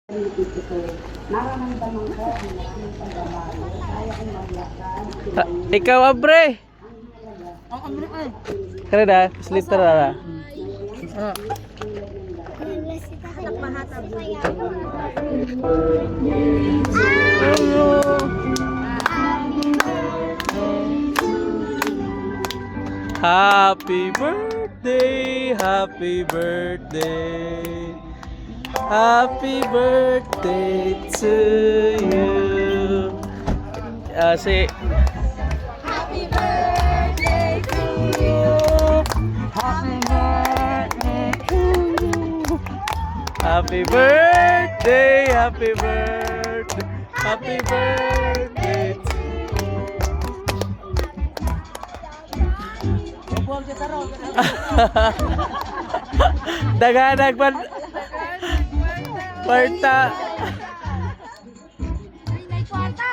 Nararamdaman ko ang maraming pagbabago. Kaya kong maglakad. Ikaw, Abre. Ang amri ay. Kaya na, sliter na. Happy birthday, happy birthday. Happy birthday to you. Si Happy birthday to you. Happy birthday to you. Happy birthday, happy birthday, happy birthday to Daganag man Marta. Ay, kwarta.